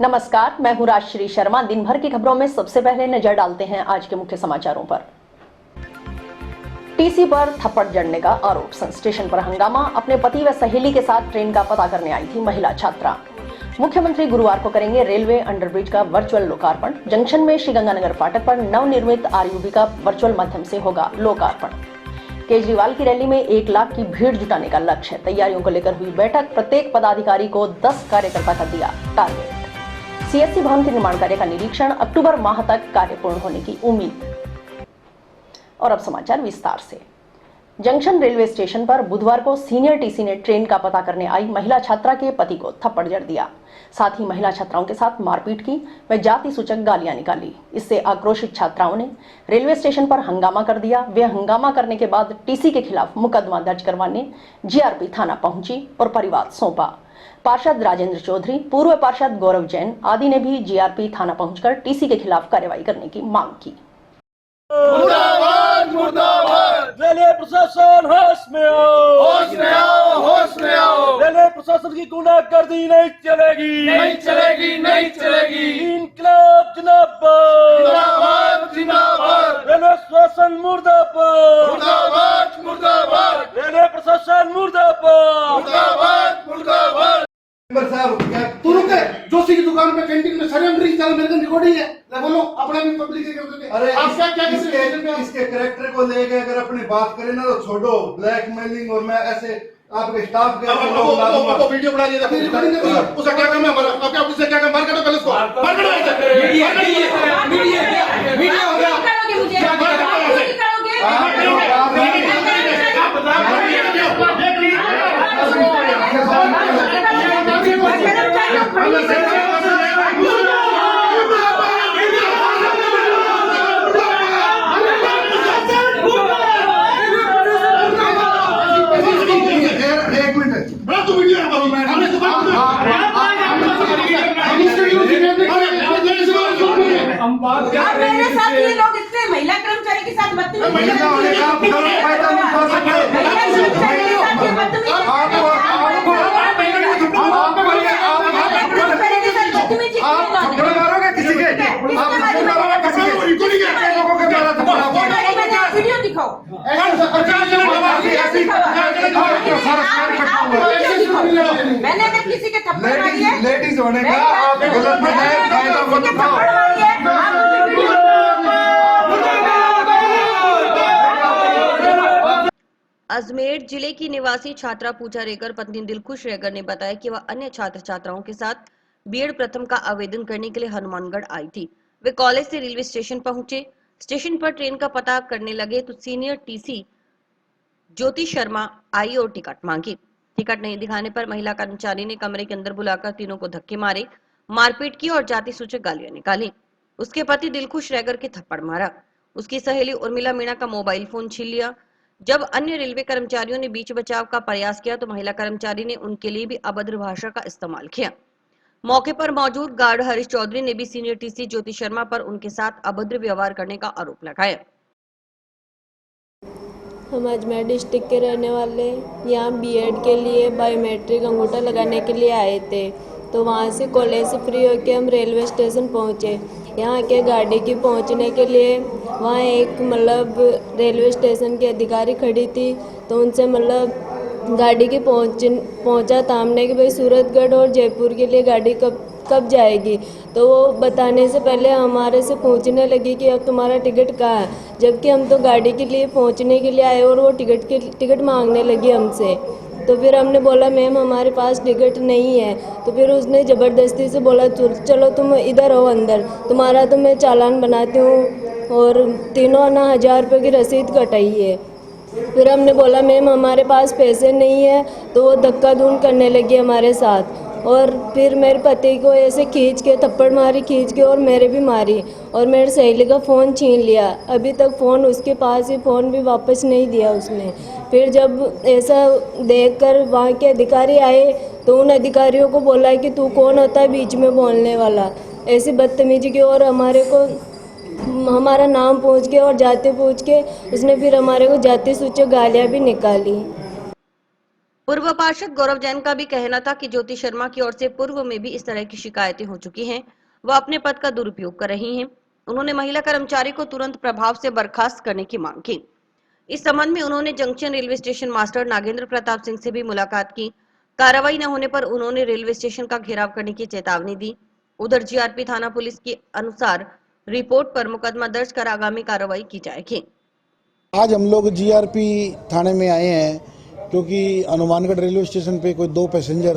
नमस्कार, मैं हूं राजश्री शर्मा। दिन भर की खबरों में सबसे पहले नजर डालते हैं आज के मुख्य समाचारों पर। टीसी पर थप्पड़ जड़ने का आरोप, स्टेशन पर हंगामा। अपने पति व सहेली के साथ ट्रेन का पता करने आई थी महिला छात्रा। मुख्यमंत्री गुरुवार को करेंगे रेलवे अंडरब्रिज का वर्चुअल लोकार्पण। जंक्शन में श्रीगंगानगर फाटक पर नवनिर्मित आरयूबी का वर्चुअल माध्यम से होगा लोकार्पण। केजरीवाल की रैली में 1 लाख की भीड़ जुटाने का लक्ष्य है। तैयारियों को लेकर हुई बैठक, प्रत्येक पदाधिकारी को 10 कार्यकर्ता का दिया टारगेट। सीएससी भवन के निर्माण कार्य का निरीक्षण, अक्टूबर माह तक कार्य पूर्ण होने की उम्मीद। और अब समाचार विस्तार से। जंक्शन रेलवे स्टेशन पर बुधवार को सीनियर टीसी ने ट्रेन का पता करने आई महिला छात्रा के पति को थप्पड़ जड़ दिया। साथ ही महिला छात्राओं के साथ मारपीट की व जाति सूचक गालियां निकाली। इससे आक्रोशित छात्राओं ने रेलवे स्टेशन पर हंगामा कर दिया। वे हंगामा करने के बाद टीसी के खिलाफ मुकदमा दर्ज करवाने जीआरपी थाना पहुंची और परिवाद सौंपा। पार्षद राजेंद्र चौधरी, पूर्व पार्षद गौरव जैन आदि ने भी जीआरपी थाना पहुंचकर टीसी के खिलाफ कार्रवाई करने की मांग की। मुर्दाबाद मुर्दाबाद। रेलवे प्रशासन होश में आओ, होश में आओ, होश में आओ। रेलवे प्रशासन की गुंडागर्दी नहीं चलेगी, नहीं चलेगी, नहीं चलेगी। इनकलाब जिंदाबाद, जिंदाबाद, जिंदाबाद। रेलवे प्रशासन मुर्दाबाद, मुर्दाबाद, मुर्दाबाद। रेलवे प्रशासन मुर्दाबाद, मुर्दाबाद, मुर्दाबाद। तू रुक जोशी की दुकान पे कैंटीन में शर्म ड्रिंक चल मेरे को रिकॉर्डिंग है। ले बोलो अपना भी पब्लिक के करते। अरे आपका क्या इसके कैरेक्टर को लेके अगर अपनी बात करें ना तो छोड़ो ब्लैकमेलिंग। और मैं ऐसे आपके स्टाफ के वो वीडियो बना दिया था। उसका क्या काम है हमारा? आपके ऑफिस से क्या काम? मार काटो पहले इसको, मार काटो ऐसे। मीडिया मीडिया हो गया। क्या मेरे साथ ये लोग इतने महिला कर्मचारी के साथ वीडियो दिखाओ। मैंने अगर किसी के थप्पड़ मारी है, लेडीज होने का आप गलत अजमेर जिले की निवासी छात्रा पूजा रेगर पत्नी दिलखुश रेगर ने बताया कि वह अन्य छात्र छात्राओं के साथ बीएड प्रथम का आवेदन करने के लिए हनुमानगढ़ आई थी। वे कॉलेज से रेलवे स्टेशन पहुंचे। स्टेशन पर ट्रेन का पता करने लगे तो सीनियर टीसी ज्योति शर्मा आई और टिकट मांगी। टिकट नहीं दिखाने पर महिला कर्मचारी ने कमरे के अंदर बुलाकर तीनों को धक्के मारे, मारपीट की और जाति सूचक गालियां निकाली। उसके पति दिलखुश रेगर के थप्पड़ मारा। उसकी सहेली उर्मिला मीणा का मोबाइल फोन छीन लिया। जब अन्य रेलवे कर्मचारियों ने बीच बचाव का प्रयास किया तो महिला कर्मचारी ने उनके लिए भी अभद्र भाषा का इस्तेमाल किया। मौके पर मौजूद गार्ड हरीश चौधरी ने भी सीनियर टीसी ज्योति शर्मा पर उनके साथ अभद्र व्यवहार करने का आरोप लगाया। हम अजमेर डिस्ट्रिक्ट के रहने वाले यहाँ बीएड के लिए बायोमेट्रिक अंगूठा लगाने के लिए आए थे। तो वहाँ से कॉलेज से फ्री होकर हम रेलवे स्टेशन पहुँचे। यहाँ के गाड़ी की पहुँचने के लिए वहाँ एक रेलवे स्टेशन की अधिकारी खड़ी थी। तो उनसे गाड़ी की पहुँचा तामने कि भाई सूरतगढ़ और जयपुर के लिए गाड़ी कब जाएगी। तो वो बताने से पहले हमारे से पूछने लगी कि अब तुम्हारा टिकट कहाँ है, जबकि हम तो गाड़ी के लिए पहुँचने के लिए आए और वो टिकट मांगने लगी हमसे। तो फिर हमने बोला मैम हमारे पास टिकट नहीं है। तो फिर उसने ज़बरदस्ती से बोला चलो तुम इधर आओ अंदर, तुम्हारा तो मैं चालान बनाती हूँ और तीनों ना 1000 रुपये की रसीद कटाई है। फिर हमने बोला मैम हमारे पास पैसे नहीं है। तो वो धक्का धून करने लगी हमारे साथ और फिर मेरे पति को ऐसे खींच के थप्पड़ मारी, खींच के और मेरे भी मारी और मेरे सहेली का फ़ोन छीन लिया। अभी तक फ़ोन उसके पास ही, फ़ोन भी वापस नहीं दिया उसने। फिर जब ऐसा देखकर वहाँ के अधिकारी आए तो उन अधिकारियों को बोला कि तू कौन होता है बीच में बोलने वाला, ऐसी बदतमीजी की। और हमारे को हमारा नाम पूछ के और जाति पूछ के उसने फिर हमारे को जाति सूचक गालियाँ भी निकाली। पूर्व पार्षद गौरव जैन का भी कहना था कि ज्योति शर्मा की ओर से पूर्व में भी इस तरह की शिकायतें हो चुकी हैं, वह अपने पद का दुरुपयोग कर रही हैं। उन्होंने महिला कर्मचारी को तुरंत प्रभाव से बर्खास्त करने की मांग की। इस संबंध में उन्होंने junction railway station master Nagendra Pratap Singh से भी मुलाकात की। कार्रवाई न होने पर उन्होंने रेलवे स्टेशन का घेराव करने की चेतावनी दी। उधर जीआरपी थाना पुलिस के अनुसार रिपोर्ट पर मुकदमा दर्ज कर आगामी कार्रवाई की जाएगी। आज हम लोग जीआरपी थाने में आए हैं क्योंकि हनुमानगढ़ रेलवे स्टेशन पे कोई 2 पैसेंजर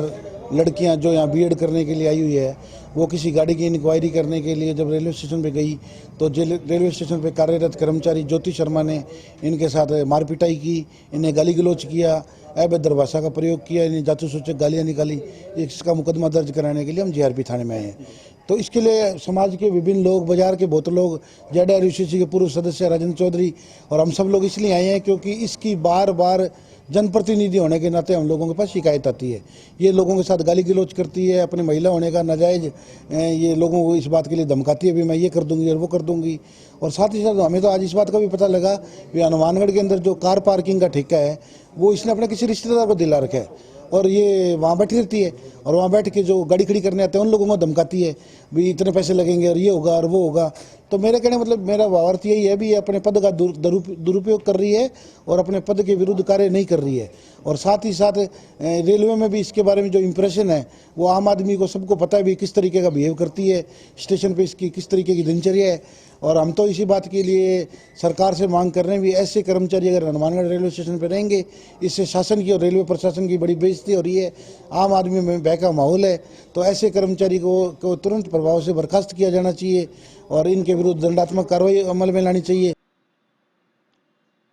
लड़कियां जो यहाँ बीएड करने के लिए आई हुई है, वो किसी गाड़ी की इंक्वायरी करने के लिए जब रेलवे स्टेशन पे गई तो रेलवे स्टेशन पे कार्यरत कर्मचारी ज्योति शर्मा ने इनके साथ मारपिटाई की, इन्हें गाली गलौज किया, अभद्र भाषा का प्रयोग किया, इन्हें जासूसूचक गालियाँ निकाली। इसका मुकदमा दर्ज कराने के लिए हम जीआरपी थाने में आए हैं। तो इसके लिए समाज के विभिन्न लोग, बाजार के बहुत लोग, जेडआरयूसीसी के पूर्व सदस्य राजेंद्र चौधरी और हम सब लोग इसलिए आए हैं क्योंकि इसकी बार बार जनप्रतिनिधि होने के नाते हम लोगों के पास शिकायत आती है। ये लोगों के साथ गाली गलौज करती है, अपने महिला होने का नाजायज ये लोगों को इस बात के लिए धमकाती है भी मैं ये कर दूंगी और वो कर दूंगी। और साथ ही साथ हमें तो आज इस बात का भी पता लगा कि हनुमानगढ़ के अंदर जो कार पार्किंग का ठेका है वो इसने अपने किसी रिश्तेदार को दिला रखा है और ये वहाँ बैठी रहती है और वहाँ बैठ के जो गाड़ी खड़ी करने आते हैं उन लोगों को धमकाती है भी इतने पैसे लगेंगे और ये होगा और वो होगा। तो मेरे कहने मतलब मेरा भावार्थ यही है भी ये अपने पद का दुरुपयोग कर रही है और अपने पद के विरुद्ध कार्य नहीं कर रही है। और साथ ही साथ रेलवे में भी इसके बारे में जो इम्प्रेशन है वो आम आदमी को सबको पता है भी किस तरीके का बिहेव करती है, स्टेशन पे इसकी किस तरीके की दिनचर्या है। और हम तो इसी बात के लिए सरकार से मांग कर रहे हैं भी ऐसे कर्मचारी अगर हनुमानगढ़ रेलवे स्टेशन पर रहेंगे, इससे शासन की और रेलवे प्रशासन की बड़ी बेइज्जती हो रही है, आम आदमी में भय का माहौल है। तो ऐसे कर्मचारी को तुरंत प्रभाव से बर्खास्त किया जाना चाहिए और इनके विरुद्ध दंडात्मक कार्रवाई अमल में लानी चाहिए।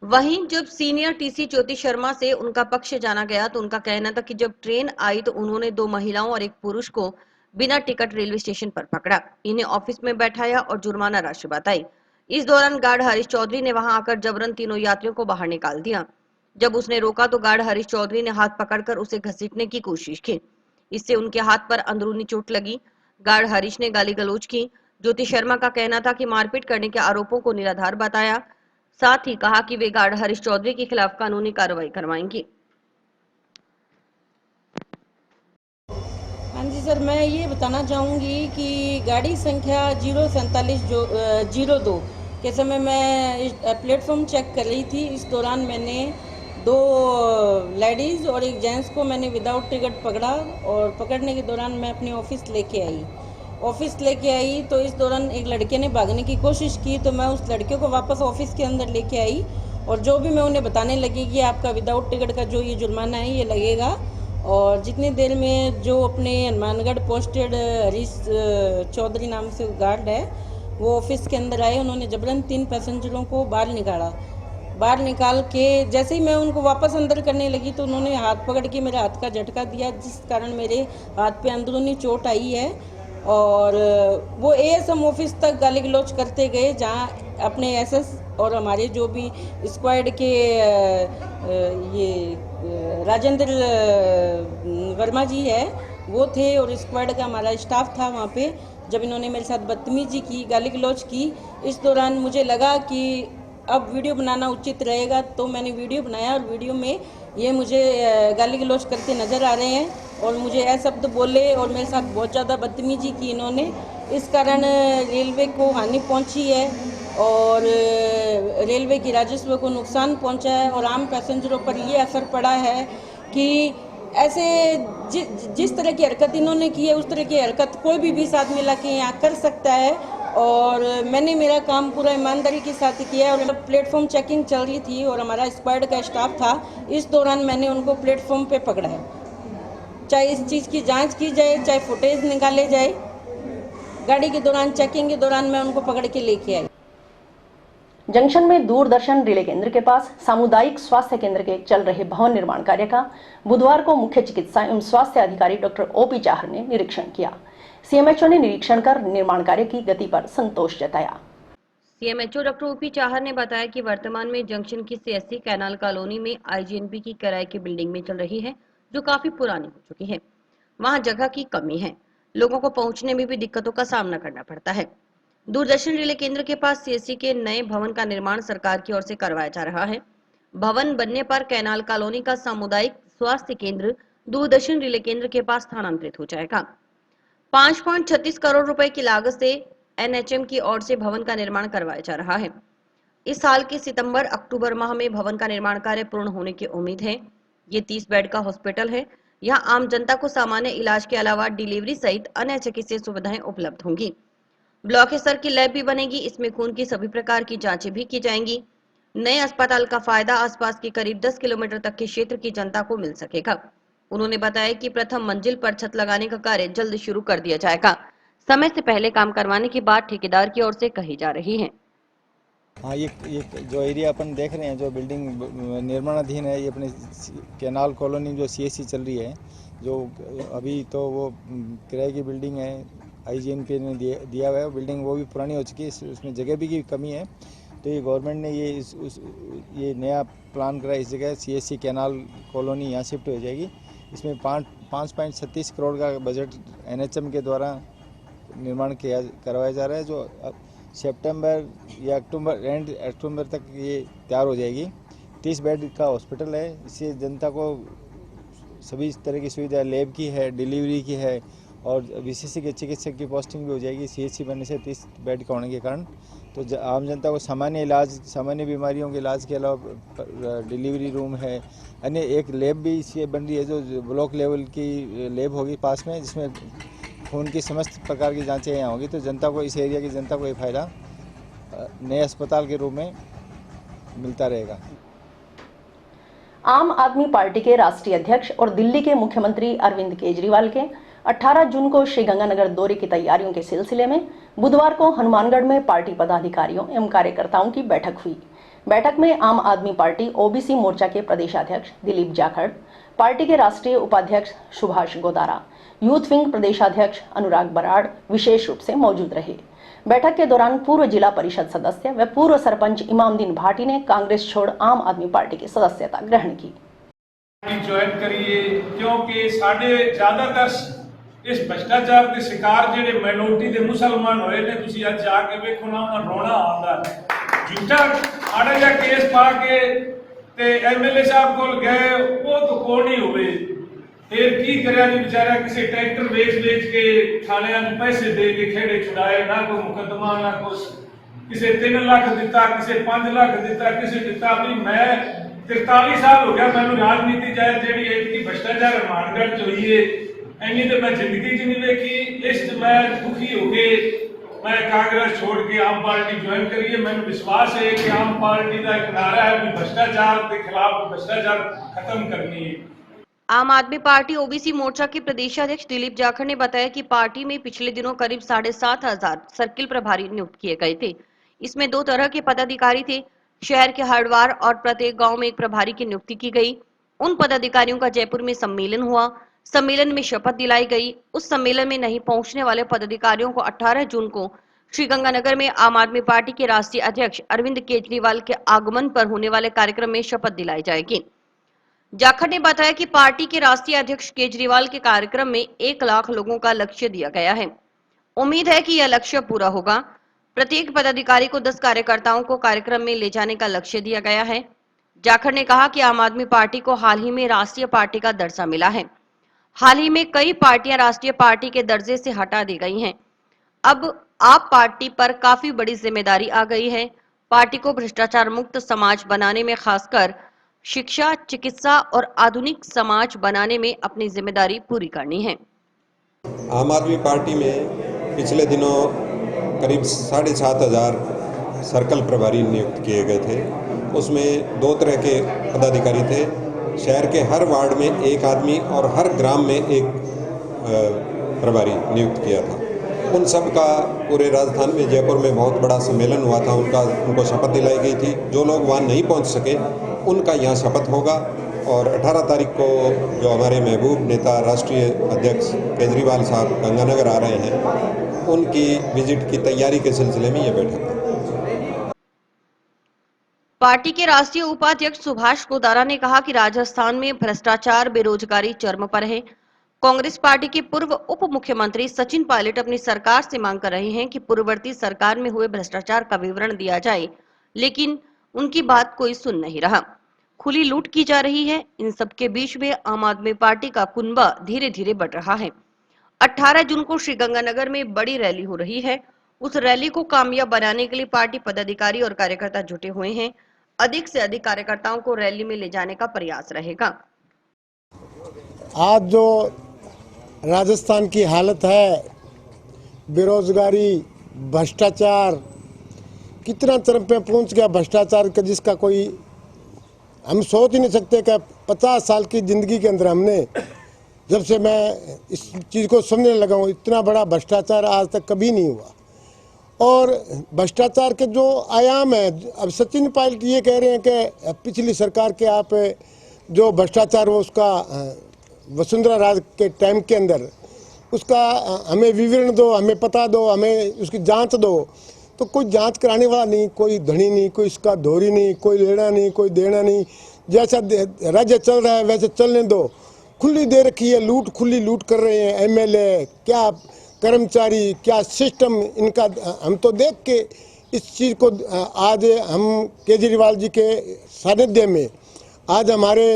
वहीं जब सीनियर टीसी ज्योति शर्मा से उनका पक्ष जाना गया तो उनका कहना था कि जब ट्रेन आई तो उन्होंने 2 महिलाओं और 1 पुरुष को बिना टिकट रेलवे स्टेशन पर पकड़ा, इन्हें ऑफिस में बैठाया और जुर्माना राशि बताई। इस दौरान गार्ड हरीश चौधरी ने वहां आकर जबरन तीनों यात्रियों को बाहर निकाल दिया। जब उसने रोका तो गार्ड हरीश चौधरी ने हाथ पकड़कर उसे घसीटने की कोशिश की। इससे उनके हाथ पर अंदरूनी चोट लगी। गार्ड हरीश ने गाली गलौज की। ज्योति शर्मा का कहना था कि मारपीट करने के आरोपों को निराधार बताया। साथ ही कहा कि वे गार्ड हरीश चौधरी के खिलाफ कानूनी कार्रवाई करवाएंगी। हाँ जी सर, मैं ये बताना चाहूँगी कि गाड़ी संख्या 04702 के समय मैं प्लेटफॉर्म चेक कर रही थी। इस दौरान मैंने 2 लेडीज़ और 1 जेंट्स को मैंने विदाउट टिकट पकड़ा और पकड़ने के दौरान मैं अपने ऑफिस लेके आई तो इस दौरान एक लड़के ने भागने की कोशिश की तो मैं उस लड़के को वापस ऑफिस के अंदर लेके आई और जो भी मैं उन्हें बताने लगी कि आपका विदाउट टिकट का जो ये जुर्माना है ये लगेगा। और जितनी देर में जो अपने हनुमानगढ़ पोस्टेड हरीश चौधरी नाम से गार्ड है वो ऑफिस के अंदर आए, उन्होंने जबरन 3 पैसेंजरों को बाहर निकाल के जैसे ही मैं उनको वापस अंदर करने लगी तो उन्होंने हाथ पकड़ के मेरे हाथ का झटका दिया, जिस कारण मेरे हाथ पे अंदरूनी चोट आई है। और वो एएसएम ऑफिस तक गाली गलौज करते गए, जहां अपने एसएस और हमारे जो भी स्क्वाड के ये राजेंद्र वर्मा जी है वो थे और स्क्वाड का हमारा स्टाफ था वहाँ पे। जब इन्होंने मेरे साथ बदतमीजी की, गाली गलौज की, इस दौरान मुझे लगा कि अब वीडियो बनाना उचित रहेगा तो मैंने वीडियो बनाया और वीडियो में ये मुझे गाली गलौज करते नज़र आ रहे हैं और मुझे अशब्द बोले और मेरे साथ बहुत ज़्यादा बदतमीजी की इन्होंने। इस कारण रेलवे को हानि पहुंची है और रेलवे की राजस्व को नुकसान पहुंचा है और आम पैसेंजरों पर ये असर पड़ा है कि ऐसे जिस तरह की हरकत इन्होंने की है उस तरह की हरकत कोई भी 20 आदमी ला के यहाँ कर सकता है। और मैंने मेरा काम पूरा ईमानदारी के साथ किया और प्लेटफॉर्म चेकिंग चल रही थी और हमारा स्क्वाड का स्टाफ था। इस दौरान मैंने उनको प्लेटफॉर्म पे पकड़ा है, चाहे इस चीज़ की जांच की जाए, चाहे फुटेज निकाले जाए। गाड़ी के दौरान, चेकिंग के दौरान मैं उनको पकड़ के लेके आई। जंक्शन में दूरदर्शन रिले केंद्र के पास सामुदायिक स्वास्थ्य केंद्र के चल रहे भवन निर्माण कार्य का बुधवार को मुख्य चिकित्सा एवं स्वास्थ्य अधिकारी डॉक्टर ओपी चाहर ने निरीक्षण किया। सीएमएचओ ने निरीक्षण कर निर्माण कार्य की गति पर संतोष जताया। सीएमएचओ डॉक्टर ओपी चाहर ने बताया कि वर्तमान में जंक्शन की सीएससी कैनाल कॉलोनी में आईजीएनपी की किराए की बिल्डिंग में चल रही है, जो काफी पुरानी हो चुकी है। वहां जगह की कमी है, लोगों को पहुंचने में भी दिक्कतों का सामना करना पड़ता है। दूरदर्शन रिले केंद्र के पास सीएससी के नए भवन का निर्माण सरकार की ओर से करवाया जा रहा है। भवन बनने पर कैनाल कॉलोनी का सामुदायिक स्वास्थ्य केंद्र दूरदर्शन रिले केंद्र के पास स्थानांतरित हो जाएगा। 5.36 करोड़ रुपए की लागत से एनएचएम की ओर से भवन का निर्माण करवाया जा रहा है। इस साल के सितंबर-अक्टूबर माह में भवन का निर्माण कार्य पूर्ण होने की उम्मीद है। ये 30 बेड का हॉस्पिटल है। यहाँ आम जनता को सामान्य इलाज के अलावा डिलीवरी सहित अन्य चिकित्सीय सुविधाएं उपलब्ध होंगी। ब्लॉक स्तर की लैब भी बनेगी। इसमें खून की सभी प्रकार की जांचें भी की जाएंगी। नए अस्पताल का फायदा आसपास के करीब 10 किलोमीटर तक के क्षेत्र की जनता को मिल सकेगा। उन्होंने बताया कि प्रथम मंजिल पर छत लगाने का कार्य जल्द शुरू कर दिया जाएगा। समय से पहले काम करवाने की बात ठेकेदार की ओर से कही जा रही है। हाँ, ये जो एरिया अपन देख रहे हैं, जो बिल्डिंग निर्माणाधीन है, ये अपने कैनाल कॉलोनी जो सीएससी चल रही है, जो अभी तो वो किराए की बिल्डिंग है, आईजीएनपी ने दिया हुआ है बिल्डिंग, वो भी पुरानी हो चुकी है, उसमें जगह भी की कमी है। तो ये गवर्नमेंट ने ये नया प्लान करा, इस जगह सीएससी कैनाल कॉलोनी यहाँ शिफ्ट हो जाएगी। इसमें 5.36 करोड़ का बजट एनएचएम के द्वारा निर्माण करवाया जा रहा है, जो सितंबर या अक्टूबर तक ये तैयार हो जाएगी। 30 बेड का हॉस्पिटल है। इससे जनता को सभी तरह की सुविधा, लैब की है, डिलीवरी की है और विशेषज्ञ चिकित्सक की पोस्टिंग भी हो जाएगी सीएचसी बनने से 30 बेड का होने के कारण। तो आम जनता को सामान्य इलाज, सामान्य बीमारियों के इलाज के अलावा डिलीवरी रूम है, अन्य एक लैब भी इससे बन रही है, जो ब्लॉक लेवल की लैब होगी पास में, जिसमें खून की समस्त प्रकार की जांचें यहाँ होगी। तो जनता को, इस एरिया की जनता को ये फायदा नए अस्पताल के रूप में मिलता रहेगा। आम आदमी पार्टी के राष्ट्रीय अध्यक्ष और दिल्ली के मुख्यमंत्री अरविंद केजरीवाल के 18 जून को श्रीगंगानगर दौरे की तैयारियों के सिलसिले में बुधवार को हनुमानगढ़ में पार्टी पदाधिकारियों एवं कार्यकर्ताओं की बैठक हुई। बैठक में आम आदमी पार्टी ओबीसी मोर्चा के प्रदेशाध्यक्ष दिलीप जाखड़, पार्टी के राष्ट्रीय उपाध्यक्ष सुभाष गोदारा, यूथ विंग प्रदेशाध्यक्ष अनुराग बराड़ विशेष रूप से मौजूद रहे। बैठक के दौरान पूर्व जिला परिषद सदस्य व पूर्व सरपंच इमामदीन भाटी ने कांग्रेस छोड़ आम आदमी पार्टी की सदस्यता ग्रहण की। ज्वाइन करिए क्योंकि साढ़े ज्यादातर इस भ्रष्टाचार के शिकार जेडे माइनॉरिटी के मुसलमान होए ने, तुसी अज जाके वेखो ना, रोना आंदा झूठा आड़े जा केस पा के ते एमएलए साहब कोल गए, वो तो कोण ही होवे, फिर की करया जी बेचारा, किसी ट्रैक्टर बेच के थाने में पैसे दे के खेड़े छुड़ाए, ना कोई मुकदमा ना कुछ, किसी 3 लाख दिता, किसी 5 लाख दिता, किसी दिता। भी मैं 43 साल हो गया मैंने राजनीति जाए जेडी इतनी भ्रष्टाचार हनुमानगढ़ च हुई है, इन्नी तो मैं जिंदगी च नहीं देखी। इस मैं दुखी हो गए, मैं कांग्रेस छोड़ के आम पार्टी ज्वाइन करिए। मैंने विश्वास है कि आम पार्टी का एक नारा है कि भ्रष्टाचार के खिलाफ भ्रष्टाचार खत्म करनी है। आम आदमी पार्टी ओबीसी मोर्चा के प्रदेशाध्यक्ष दिलीप जाखड़ ने बताया कि पार्टी में पिछले दिनों करीब 7,500 सर्किल प्रभारी नियुक्त किए गए थे। इसमें 2 तरह के पदाधिकारी थे। शहर के हरद्वार और प्रत्येक गांव में एक प्रभारी की नियुक्ति की गई। उन पदाधिकारियों का जयपुर में सम्मेलन हुआ। सम्मेलन में शपथ दिलाई गई। उस सम्मेलन में नहीं पहुंचने वाले पदाधिकारियों को 18 जून को श्रीगंगानगर में आम आदमी पार्टी के राष्ट्रीय अध्यक्ष अरविंद केजरीवाल के आगमन पर होने वाले कार्यक्रम में शपथ दिलाई जाएगी। जाखड़ ने बताया कि पार्टी के राष्ट्रीय अध्यक्ष केजरीवाल के कार्यक्रम में 1 लाख लोगों का लक्ष्य दिया गया है। उम्मीद है कि यह लक्ष्य पूरा होगा। प्रत्येक पदाधिकारी को 10 कार्यकर्ताओं को कार्यक्रम में ले जाने का लक्ष्य दिया गया है। जाखड़ ने कहा कि आम आदमी पार्टी को हाल ही में राष्ट्रीय पार्टी का दर्जा मिला है। हाल ही में कई पार्टियां राष्ट्रीय पार्टी के दर्जे से हटा दी गई हैं। अब आप पार्टी पर काफी बड़ी जिम्मेदारी आ गई है। पार्टी को भ्रष्टाचार मुक्त समाज बनाने में, खासकर शिक्षा, चिकित्सा और आधुनिक समाज बनाने में अपनी जिम्मेदारी पूरी करनी है। आम आदमी पार्टी में पिछले दिनों करीब 7,500 सर्कल प्रभारी नियुक्त किए गए थे। उसमें 2 तरह के पदाधिकारी थे। शहर के हर वार्ड में 1 आदमी और हर ग्राम में 1 प्रभारी नियुक्त किया था। उन सब का पूरे राजस्थान में, जयपुर में बहुत बड़ा सम्मेलन हुआ था। उनको शपथ दिलाई गई थी। जो लोग वहाँ नहीं पहुँच सके उनका यहाँ शपथ होगा। और 18 तारीख को जो हमारे महबूब नेता राष्ट्रीय अध्यक्ष केजरीवाल साहब गंगानगर आ रहे हैं, उनकी विजिट की तैयारी के सिलसिले में ये बैठक है। पार्टी के राष्ट्रीय उपाध्यक्ष सुभाष गोदारा ने कहा कि राजस्थान में भ्रष्टाचार, बेरोजगारी चरम पर है। कांग्रेस पार्टी के पूर्व उप मुख्यमंत्री सचिन पायलट अपनी सरकार से मांग कर रहे हैं कि पूर्ववर्ती सरकार में हुए भ्रष्टाचार का विवरण दिया जाए, लेकिन उनकी बात कोई सुन नहीं रहा। खुली लूट की जा रही है। इन सब के बीच में आम आदमी पार्टी का कुनबा धीरे धीरे बढ़ रहा है। 18 जून को श्रीगंगानगर में बड़ी रैली हो रही है। उस रैली को कामयाब बनाने के लिए पार्टी पदाधिकारी और कार्यकर्ता जुटे हुए हैं। अधिक से अधिक कार्यकर्ताओं को रैली में ले जाने का प्रयास रहेगा। आज जो राजस्थान की हालत है, बेरोजगारी, भ्रष्टाचार कितना चरम पे पहुंच गया भ्रष्टाचार का, जिसका कोई हम सोच ही नहीं सकते कि 50 साल की जिंदगी के अंदर हमने जब से मैं इस चीज़ को समझने लगा हूँ, इतना बड़ा भ्रष्टाचार आज तक कभी नहीं हुआ। और भ्रष्टाचार के जो आयाम है, अब सचिन पायलट ये कह रहे हैं कि पिछली सरकार के आप जो भ्रष्टाचार हो उसका वसुंधरा राज के टाइम के अंदर उसका हमें विवरण दो, हमें पता दो, हमें उसकी जांच दो। तो कोई जांच कराने वाला नहीं, कोई धनी नहीं, कोई इसका धोरी नहीं, कोई लेना नहीं, कोई देना नहीं। जैसा राज्य चल रहा है वैसे चलने दो। खुली दे रखी है लूट, खुली लूट कर रहे हैं एमएलए, क्या कर्मचारी, क्या सिस्टम इनका। हम तो देख के इस चीज़ को आज हम केजरीवाल जी के सानिध्य में आज हमारे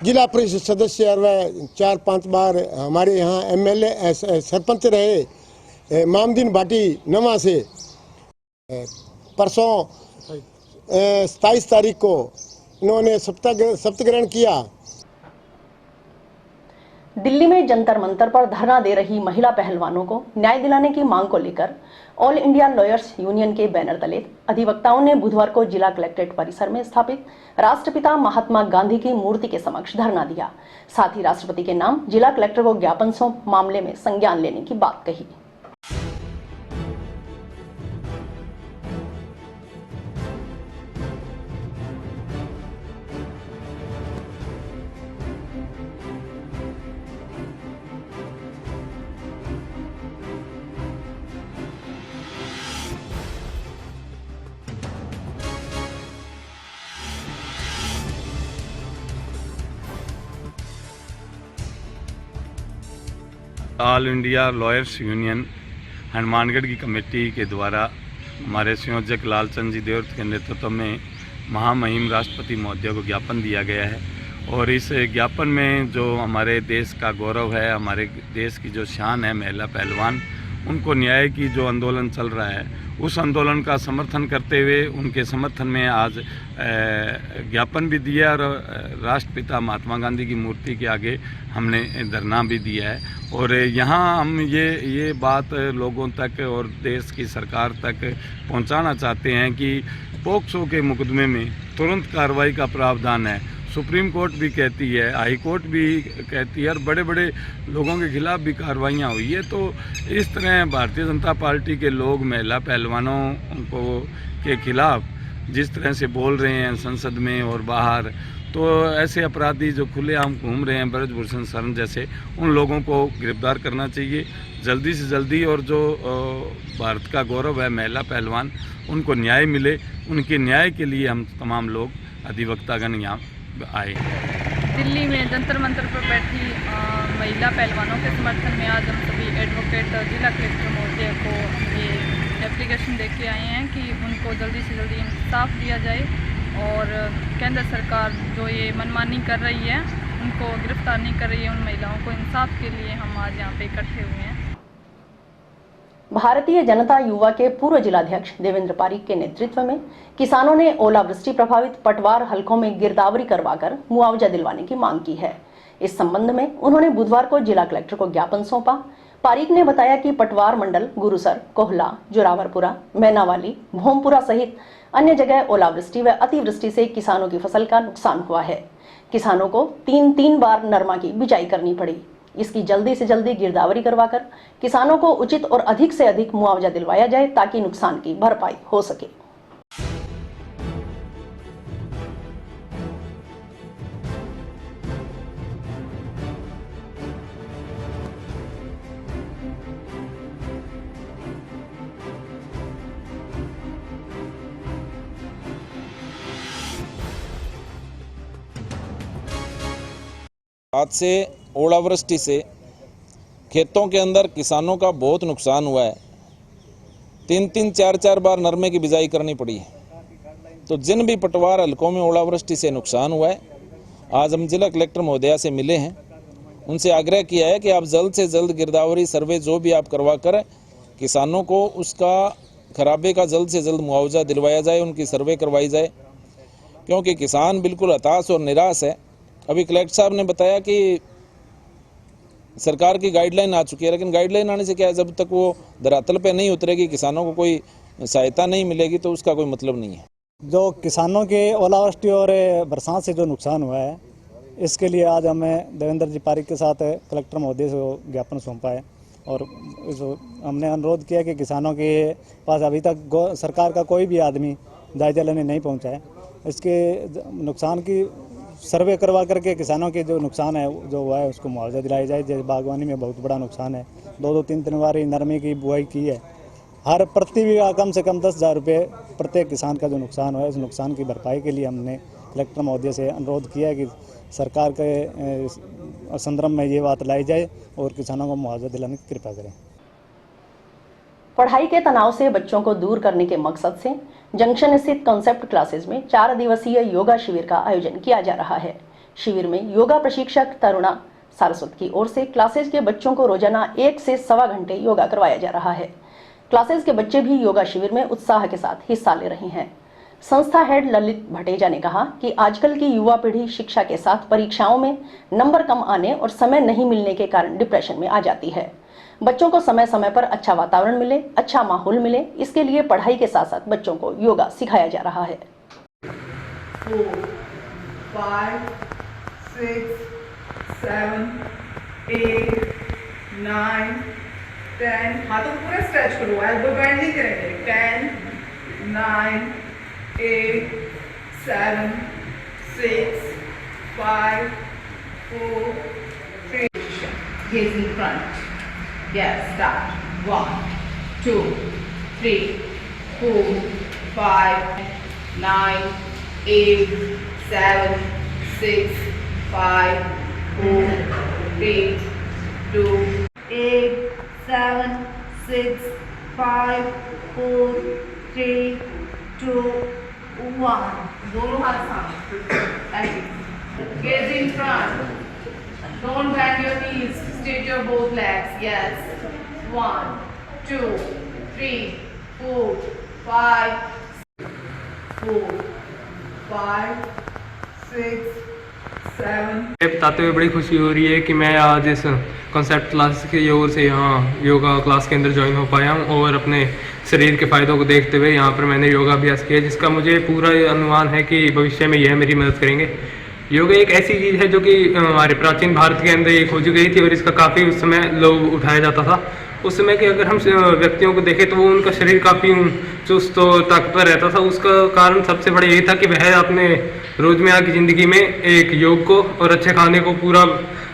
जिला परिषद सदस्य और वह 4-5 बार हमारे यहाँ एमएलए सरपंच रहे मामदीन भाटी नवा से परसों 27 तारीख को इन्होंने शपथ किया। दिल्ली में जंतर मंतर पर धरना दे रही महिला पहलवानों को न्याय दिलाने की मांग को लेकर ऑल इंडिया लॉयर्स यूनियन के बैनर तले अधिवक्ताओं ने बुधवार को जिला कलेक्ट्रेट परिसर में स्थापित राष्ट्रपिता महात्मा गांधी की मूर्ति के समक्ष धरना दिया। साथ ही राष्ट्रपति के नाम जिला कलेक्टर को ज्ञापन सौंप मामले में संज्ञान लेने की बात कही। All India lawyers union Hanumangarh की कमेटी के द्वारा हमारे संयोजक लालचंद जी देव के नेतृत्व में महामहिम राष्ट्रपति महोदय को ज्ञापन दिया गया है। और इस ज्ञापन में जो हमारे देश का गौरव है, हमारे देश की जो शान है, महिला पहलवान, उनको न्याय की जो आंदोलन चल रहा है उस आंदोलन का समर्थन करते हुए उनके समर्थन में आज ज्ञापन भी दिया और राष्ट्रपिता महात्मा गांधी की मूर्ति के आगे हमने धरना भी दिया है। और यहाँ हम ये बात लोगों तक और देश की सरकार तक पहुँचाना चाहते हैं कि पोक्सो के मुकदमे में तुरंत कार्रवाई का प्रावधान है। सुप्रीम कोर्ट भी कहती है, हाई कोर्ट भी कहती है और बड़े बड़े लोगों के खिलाफ भी कार्रवाइयाँ हुई है। तो इस तरह भारतीय जनता पार्टी के लोग महिला पहलवानों को के खिलाफ जिस तरह से बोल रहे हैं संसद में और बाहर, तो ऐसे अपराधी जो खुलेआम घूम रहे हैं ब्रजभूषण शरण जैसे, उन लोगों को गिरफ्तार करना चाहिए जल्दी से जल्दी। और जो भारत का गौरव है महिला पहलवान, उनको न्याय मिले। उनके न्याय के लिए हम तमाम लोग अधिवक्तागण यहाँ आए। दिल्ली में जंतर मंतर पर बैठी महिला पहलवानों के समर्थन में आज हम सभी एडवोकेट जिला कलेक्टर महोदय को ये एप्लीकेशन दे के आए हैं कि उनको जल्दी से जल्दी इंसाफ दिया जाए और केंद्र सरकार जो ये मनमानी कर रही है उनको गिरफ्तार नहीं कर रही है। उन महिलाओं को इंसाफ के लिए हम आज यहाँ पे इकट्ठे हुए हैं। भारतीय जनता युवा के पूर्व जिलाध्यक्ष देवेंद्र पारीक के नेतृत्व में किसानों ने ओलावृष्टि प्रभावित पटवार हलकों में गिरदावरी करवाकर मुआवजा दिलवाने की मांग की है। इस संबंध में उन्होंने बुधवार को जिला कलेक्टर को ज्ञापन सौंपा। पारीक ने बताया कि पटवार मंडल गुरुसर, कोहला, जोरावरपुरा, मैनावाली, भोमपुरा सहित अन्य जगह ओलावृष्टि व अतिवृष्टि से किसानों की फसल का नुकसान हुआ है। किसानों को 3 बार नरमा की बिजाई करनी पड़ी। इसकी जल्दी से जल्दी गिरदावरी करवाकर किसानों को उचित और अधिक से अधिक मुआवजा दिलवाया जाए ताकि नुकसान की भरपाई हो सके। आज से ओलावृष्टि से खेतों के अंदर किसानों का बहुत नुकसान हुआ है। 3-4 बार नरमे की बिजाई करनी पड़ी है। तो जिन भी पटवार हलकों में ओलावृष्टि से नुकसान हुआ है, आज हम जिला कलेक्टर महोदया से मिले हैं, उनसे आग्रह किया है कि आप जल्द से जल्द गिरदावरी सर्वे जो भी आप करवा कर किसानों को उसका खराबे का जल्द से जल्द मुआवजा दिलवाया जाए, उनकी सर्वे करवाई जाए, क्योंकि किसान बिल्कुल हताश और निराश है। अभी कलेक्टर साहब ने बताया कि सरकार की गाइडलाइन आ चुकी है, लेकिन गाइडलाइन आने से क्या है, जब तक वो धरातल पे नहीं उतरेगी, किसानों को कोई सहायता नहीं मिलेगी, तो उसका कोई मतलब नहीं है। जो किसानों के ओलावृष्टि और बरसात से जो नुकसान हुआ है, इसके लिए आज हमें देवेंद्र जी पारिक के साथ कलेक्टर महोदय से ज्ञापन सौंपा है और हमने अनुरोध किया कि किसानों के पास अभी तक सरकार का कोई भी आदमी जायजा लेने नहीं पहुंचा है। इसके नुकसान की सर्वे करवा करके किसानों के जो नुकसान है जो हुआ है उसको मुआवजा दिलाया जाए। जैसे बागवानी में बहुत बड़ा नुकसान है, 2-3 बार नरमी की बुआई की है, हर प्रति बीघा कम से कम 10,000 रुपये प्रत्येक किसान का जो नुकसान हुआ है, इस नुकसान की भरपाई के लिए हमने कलेक्टर महोदय से अनुरोध किया है कि सरकार के संदर्भ में ये बात लाई जाए और किसानों को मुआवजा दिलाने की कृपा करें। पढ़ाई के तनाव से बच्चों को दूर करने के मकसद से जंक्शन स्थित कॉन्सेप्ट क्लासेस में 4 दिवसीय योगा शिविर का आयोजन किया जा रहा है। शिविर में योगा प्रशिक्षक तरुणा सारस्वत की ओर से क्लासेस के बच्चों को रोजाना 1 से सवा घंटे योगा करवाया जा रहा है। क्लासेस के बच्चे भी योगा शिविर में उत्साह के साथ हिस्सा ले रहे हैं। संस्था हेड ललित भटेजा ने कहा कि आजकल की युवा पीढ़ी शिक्षा के साथ परीक्षाओं में नंबर कम आने और समय नहीं मिलने के कारण डिप्रेशन में आ जाती है। बच्चों को समय समय पर अच्छा वातावरण मिले, अच्छा माहौल मिले, इसके लिए पढ़ाई के साथ साथ बच्चों को योगा सिखाया जा रहा है। 4, 5, 6, 7, 8, 9, 10, हाथों को पूरा स्ट्रेच करो, एल्बो बेंड नहीं करेंगे। 10, 9, 8, 7, 6, 5, 4, 3. Gaze in front. Yes, start. 1, 2, 3, 4, 5, 9, 8, 7, 6, 5, 4, 3, 2, 8, 7, 6, 5, 4, 3, 2, 1. दोनों हाथ सामने. Gaze in front. Don't bend your knees. Straight your both legs. Yes. 1, 2, 3, 4, 5, 4, 5, 6, 7. बताते हुए बड़ी खुशी हो रही है कि मैं आज इस कॉन्सेप्ट क्लास की ओर से यहाँ योगा क्लास के अंदर ज्वाइन हो पाया हूँ और अपने शरीर के फ़ायदों को देखते हुए यहाँ पर मैंने योगा अभ्यास किया, जिसका मुझे पूरा अनुमान है कि भविष्य में यह मेरी मदद करेंगे। योगा एक ऐसी चीज़ है जो कि हमारे प्राचीन भारत के अंदर ये खोजी गई थी और इसका काफ़ी उस समय लोग उठाया जाता था। उस समय के अगर हम व्यक्तियों को देखें तो वो उनका शरीर काफ़ी चुस्त और ताकतवर रहता था। उसका कारण सबसे बड़ा यही था कि वह अपने रोजमर्रा की ज़िंदगी में एक योग को और अच्छे खाने को पूरा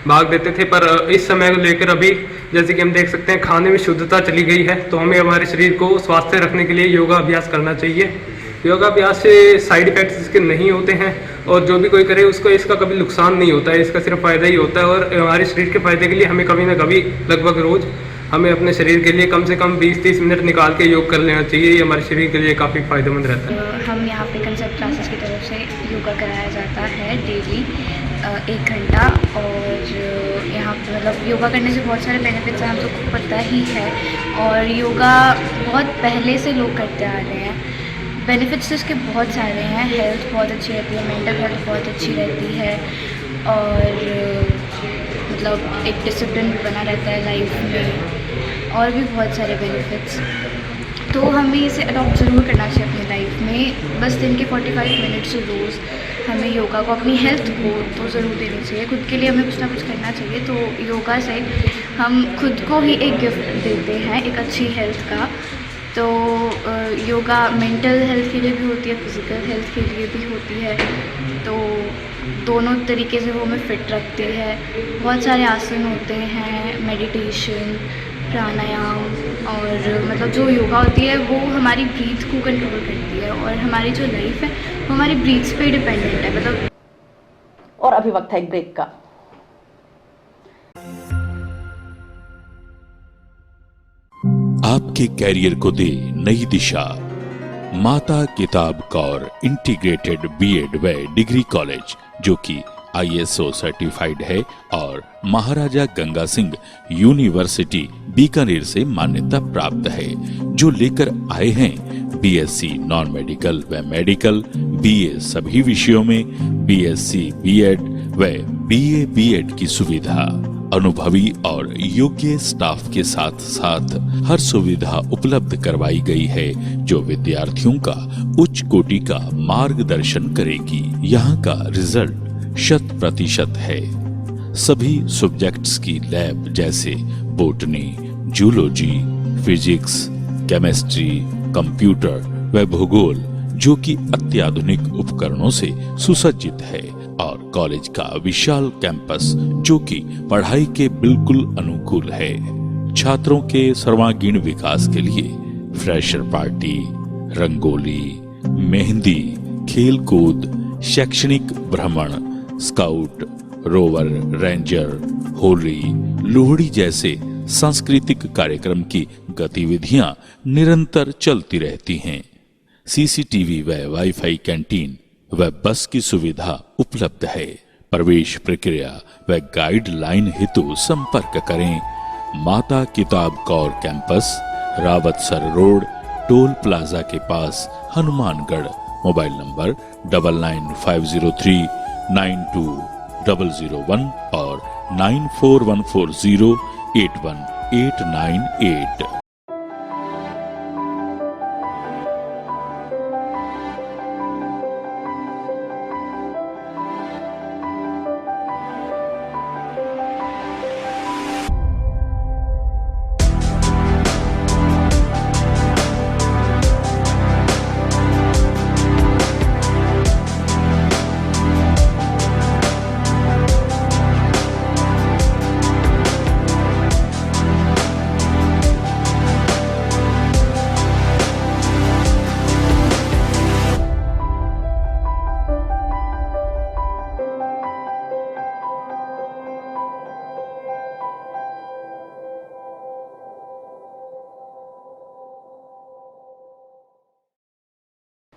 भाग देते थे। पर इस समय को लेकर अभी जैसे कि हम देख सकते हैं खाने में शुद्धता चली गई है, तो हमें हमारे शरीर को स्वस्थ रखने के लिए योगा अभ्यास करना चाहिए। योगा अभ्यास से साइड इफेक्ट्स इसके नहीं होते हैं और जो भी कोई करे उसको इसका कभी नुकसान नहीं होता है, इसका सिर्फ फ़ायदा ही होता है। और हमारे शरीर के फ़ायदे के लिए हमें कभी ना कभी लगभग रोज़ हमें अपने शरीर के लिए कम से कम 20-30 मिनट निकाल के योग कर लेना चाहिए। ये हमारे शरीर के लिए काफ़ी फ़ायदेमंद रहता है। हम यहाँ पे कंसेप्ट क्लासेस की तरफ से योगा कराया जाता है डेली 1 घंटा, और यहाँ पे मतलब योगा करने से बहुत सारे बेनिफिट्स हैं, हम सबको पता ही है। और योगा बहुत पहले से लोग करते आ रहे हैं। बेनिफिट्स इसके बहुत सारे हैं। हेल्थ बहुत अच्छी रहती है, मेंटल हेल्थ बहुत अच्छी रहती है, और मतलब एक डिसिप्लिन बना रहता है लाइफ में, और भी बहुत सारे बेनिफिट्स। तो हमें इसे अडॉप्ट ज़रूर करना चाहिए अपनी लाइफ में। बस दिन के 45 मिनट्स रोज़ हमें योगा को, अपनी हेल्थ को तो ज़रूर देनी चाहिए। खुद के लिए हमें कुछ ना कुछ करना चाहिए। तो योगा से हम खुद को ही एक गिफ्ट देते हैं, एक अच्छी हेल्थ का। तो योगा मेंटल हेल्थ के लिए भी होती है, फिज़िकल हेल्थ के लिए भी होती है। तो दोनों तरीके से वो हमें फिट रखती है। बहुत सारे आसन होते हैं, मेडिटेशन, प्राणायाम, और मतलब जो योगा होती है वो हमारी ब्रीथ को कंट्रोल करती है, और हमारी जो लाइफ है वो हमारी ब्रीथ पे डिपेंडेंट है मतलब। और अभी वक्त है एक ब्रेक का। आपके कैरियर को दे नई दिशा, माता किताब कौर इंटीग्रेटेड बीएड व डिग्री कॉलेज, जो कि ISO सर्टिफाइड है और महाराजा गंगा सिंह यूनिवर्सिटी बीकानेर से मान्यता प्राप्त है, जो लेकर आए हैं BSc नॉन मेडिकल व मेडिकल, BA सभी विषयों में, BSc बीएड व BA बीएड की सुविधा। अनुभवी और योग्य स्टाफ के साथ साथ हर सुविधा उपलब्ध करवाई गई है, जो विद्यार्थियों का उच्च कोटि का मार्गदर्शन करेगी। यहाँ का रिजल्ट 100% है। सभी सब्जेक्ट्स की लैब जैसे botany, zoology, physics, chemistry, computer व भूगोल, जो कि अत्याधुनिक उपकरणों से सुसज्जित है, और कॉलेज का विशाल कैंपस, जो कि पढ़ाई के बिल्कुल अनुकूल है। छात्रों के सर्वांगीण विकास के लिए फ्रेशर पार्टी, रंगोली, मेहंदी, खेल कूद, शैक्षणिक भ्रमण, scout, rover, ranger, Holi, Lohri जैसे सांस्कृतिक कार्यक्रम की गतिविधियां निरंतर चलती रहती हैं। CCTV व वाईफाई कैंटीन व बस की सुविधा उपलब्ध है। प्रवेश प्रक्रिया व गाइडलाइन हेतु संपर्क करें माता किताब Kaur campus, Rawatsar road, toll plaza के पास, हनुमानगढ़। मोबाइल नंबर 9950392001 और 9414081898।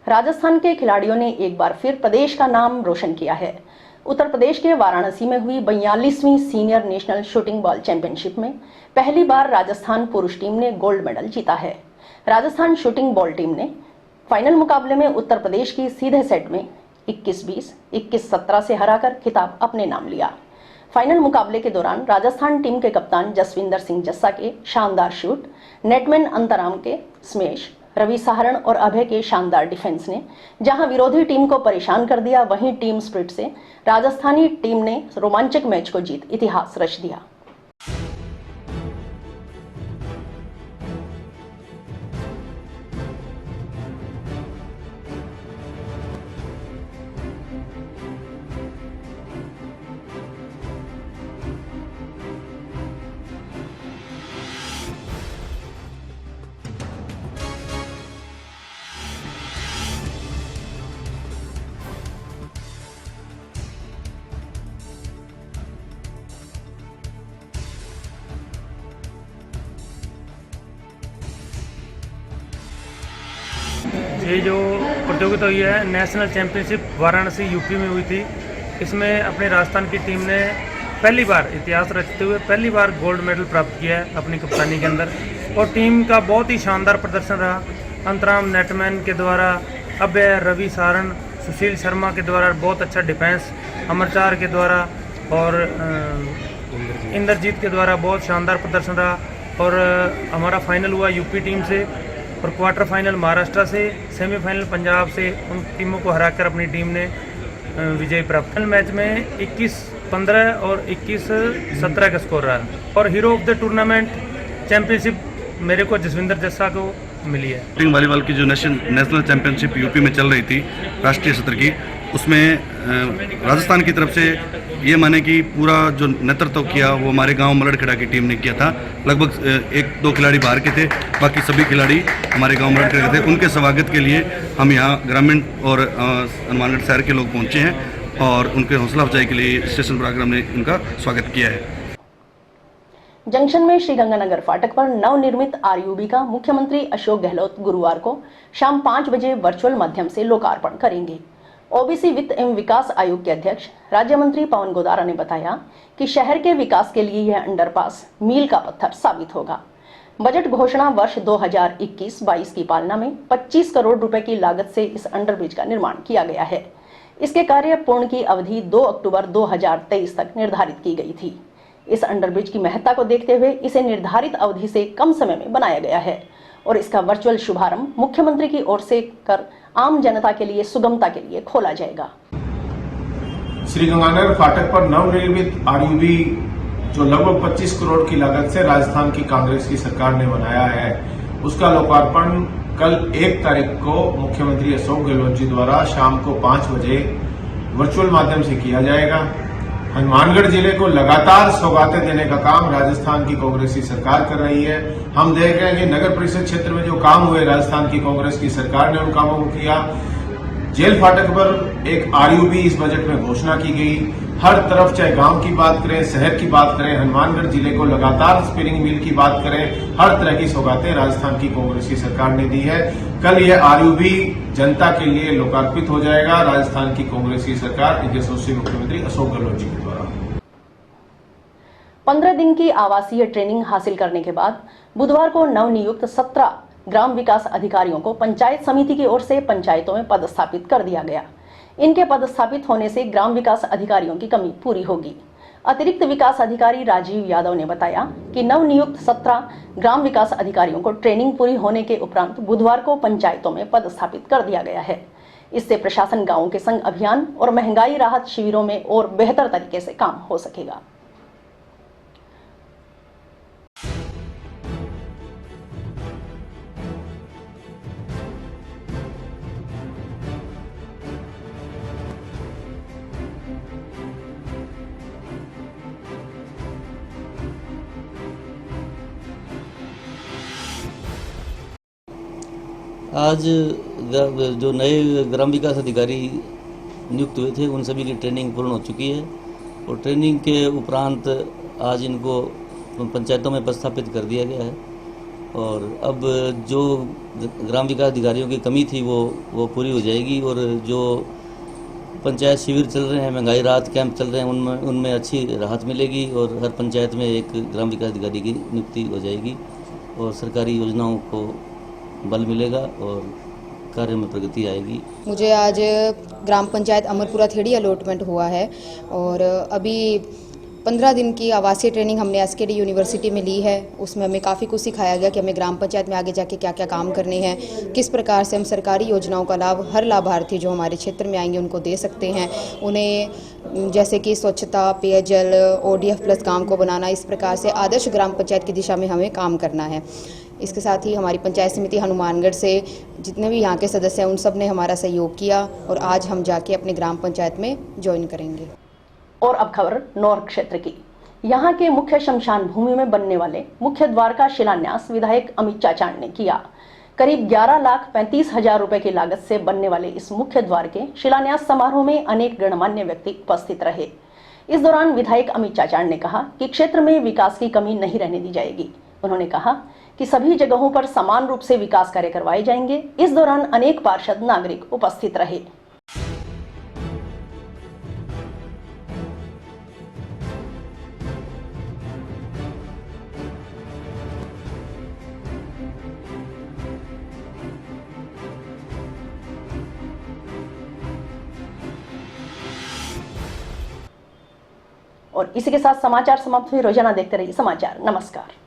राजस्थान के खिलाड़ियों ने एक बार फिर प्रदेश का नाम रोशन किया है। उत्तर प्रदेश के वाराणसी में हुई 42वीं senior national shooting ball championship में पहली बार राजस्थान पुरुष टीम ने गोल्ड मेडल जीता है। राजस्थान शूटिंग बॉल टीम ने फाइनल मुकाबले में उत्तर प्रदेश की सीधे सेट में 21-20, 21-17 से हराकर खिताब अपने नाम लिया। फाइनल मुकाबले के दौरान राजस्थान टीम के कप्तान जसविंदर सिंह जस्सा के शानदार शूट, नेटमैन अंतराम के स्मैश, रवि सहारण और अभय के शानदार डिफेंस ने जहां विरोधी टीम को परेशान कर दिया, वहीं टीम स्पिरिट से राजस्थानी टीम ने रोमांचक मैच को जीत इतिहास रच दिया। ये जो प्रतियोगिता हुई है नेशनल चैंपियनशिप वाराणसी यूपी में हुई थी, इसमें अपने राजस्थान की टीम ने पहली बार इतिहास रचते हुए पहली बार गोल्ड मेडल प्राप्त किया है अपनी कप्तानी के अंदर। और टीम का बहुत ही शानदार प्रदर्शन रहा। अंतराम नेटमैन के द्वारा, अभय, रवि सहारण, सुशील शर्मा के द्वारा बहुत अच्छा डिफेंस, अमरचार के द्वारा और इंद्रजीत के द्वारा बहुत शानदार प्रदर्शन रहा। और हमारा फाइनल हुआ यूपी टीम से और क्वार्टर फाइनल महाराष्ट्र से, सेमीफाइनल पंजाब से। उन टीमों को हराकर अपनी टीम ने विजय प्राप्त। मैच में 21-15 और 21-17 का स्कोर रहा और hero of the tournament championship मेरे को जसविंदर जस्सा को मिली है। शूटिंग वॉलीबॉल की जो नेशनल चैंपियनशिप यूपी में चल रही थी राष्ट्रीय स्तर की, उसमें राजस्थान की तरफ से ये माने कि पूरा जो नेतृत्व किया वो हमारे गांव मलड़खेड़ा की टीम ने किया था। लगभग 1-2 खिलाड़ी बाहर के थे, बाकी सभी खिलाड़ी हमारे गांव मलड़खेड़ा के थे। उनके स्वागत के लिए हम यहाँ ग्रामीण और हनुमानगढ़ शहर के लोग पहुँचे हैं और उनके हौसला अफजाई के लिए स्टेशन पर आकर हमने उनका स्वागत किया है। जंक्शन में श्रीगंगानगर फाटक पर नवनिर्मित आरयूबी का मुख्यमंत्री अशोक गहलोत गुरुवार को शाम 5 बजे वर्चुअल माध्यम से लोकार्पण करेंगे। ओबीसी वित्त एवं विकास आयोग के अध्यक्ष राज्य मंत्री पवन गोदारा ने बताया कि शहर के विकास के लिए यह अंडरपास मील का पत्थर साबित होगा। बजट घोषणा वर्ष 2021-22 की पालना में 25 करोड़ रुपए की लागत से इस अंडरब्रिज का निर्माण किया गया है। इसके कार्य पूर्ण की अवधि 2 अक्टूबर 2023 तक निर्धारित की गई थी। इस अंडरब्रिज की महत्ता को देखते हुए इसे निर्धारित अवधि से कम समय में बनाया गया है और इसका वर्चुअल शुभारंभ मुख्यमंत्री की ओर से कर आम जनता के लिए सुगमता के लिए खोला जाएगा। श्रीगंगानगर फाटक पर नवनिर्मित आरयूबी जो लगभग 25 करोड़ की लागत से राजस्थान की कांग्रेस की सरकार ने बनाया है, उसका लोकार्पण कल 1 तारीख को मुख्यमंत्री अशोक गहलोत जी द्वारा शाम को 5 बजे वर्चुअल माध्यम से किया जाएगा। हनुमानगढ़ जिले को लगातार सौगातें देने का काम राजस्थान की कांग्रेस की सरकार कर रही है। हम देख रहे हैं कि नगर परिषद क्षेत्र में जो काम हुए राजस्थान की कांग्रेस की सरकार ने उन कामों को किया। जेल फाटक पर एक आरयूबी इस बजट में घोषणा की गई। हर तरफ चाहे गांव की बात करें, शहर की बात करें, हनुमानगढ़ जिले को लगातार स्पिनिंग मिल की बात करें, हर तरह की सौगातें राजस्थान की कांग्रेस की सरकार ने दी है। कल यह आरयूबी जनता के लिए लोकार्पित हो जाएगा राजस्थान की कांग्रेस की सरकार, इनके यशस्वी मुख्यमंत्री अशोक गहलोत जी के द्वारा। 15 दिन की आवासीय ट्रेनिंग हासिल करने के बाद बुधवार को नवनियुक्त 17 ग्राम विकास अधिकारियों को पंचायत समिति की ओर से पंचायतों में पदस्थापित कर दिया गया। इनके पदस्थापित होने से ग्राम विकास अधिकारियों की कमी पूरी होगी। अतिरिक्त विकास अधिकारी राजीव यादव ने बताया कि नवनियुक्त 17 ग्राम विकास अधिकारियों को ट्रेनिंग पूरी होने के उपरांत बुधवार को पंचायतों में पदस्थापित कर दिया गया है। इससे प्रशासन गांवों के संग अभियान और महंगाई राहत शिविरों में और बेहतर तरीके से काम हो सकेगा। आज जो नए ग्राम विकास अधिकारी नियुक्त हुए थे उन सभी की ट्रेनिंग पूर्ण हो चुकी है और ट्रेनिंग के उपरांत आज इनको पंचायतों में पदस्थापित कर दिया गया है और अब जो ग्राम विकास अधिकारियों की कमी थी वो पूरी हो जाएगी और जो पंचायत शिविर चल रहे हैं, महंगाई राहत कैंप चल रहे हैं, उनमें अच्छी राहत मिलेगी और हर पंचायत में एक ग्राम विकास अधिकारी की नियुक्ति हो जाएगी और सरकारी योजनाओं को बल मिलेगा और कार्य में प्रगति आएगी। मुझे आज ग्राम पंचायत अमरपुरा थेड़ी अलॉटमेंट हुआ है और अभी 15 दिन की आवासीय ट्रेनिंग हमने एसकेडी यूनिवर्सिटी में ली है। उसमें हमें काफ़ी कुछ सिखाया गया कि हमें ग्राम पंचायत में आगे जाके क्या क्या काम करने हैं, किस प्रकार से हम सरकारी योजनाओं का लाभ हर लाभार्थी जो हमारे क्षेत्र में आएंगे उनको दे सकते हैं। उन्हें जैसे कि स्वच्छता, पेयजल, ODF प्लस काम को बनाना, इस प्रकार से आदर्श ग्राम पंचायत की दिशा में हमें काम करना है। इसके साथ ही हमारी पंचायत समिति हनुमानगढ़ से जितने भी यहाँ के सदस्य हैं उन सब ने हमारा सहयोग किया और आज हम जाके अपने ग्राम पंचायत में ज्वाइन करेंगे। और अब खबर नौर क्षेत्र की। यहाँ के मुख्य शमशान भूमि में बनने वाले मुख्य द्वार का शिलान्यास विधायक अमित चाचाण ने किया। करीब 11,35,000 रुपए की लागत से बनने वाले इस मुख्य द्वार के शिलान्यास समारोह में अनेक गणमान्य व्यक्ति उपस्थित रहे। इस दौरान विधायक अमित चाचाण ने कहा कि क्षेत्र में विकास की कमी नहीं रहने दी जाएगी। उन्होंने कहा कि सभी जगहों पर समान रूप से विकास कार्य करवाए जाएंगे। इस दौरान अनेक पार्षद नागरिक उपस्थित रहे। और इसी के साथ समाचार समाप्त हुए। रोजाना देखते रहिए समाचार। नमस्कार।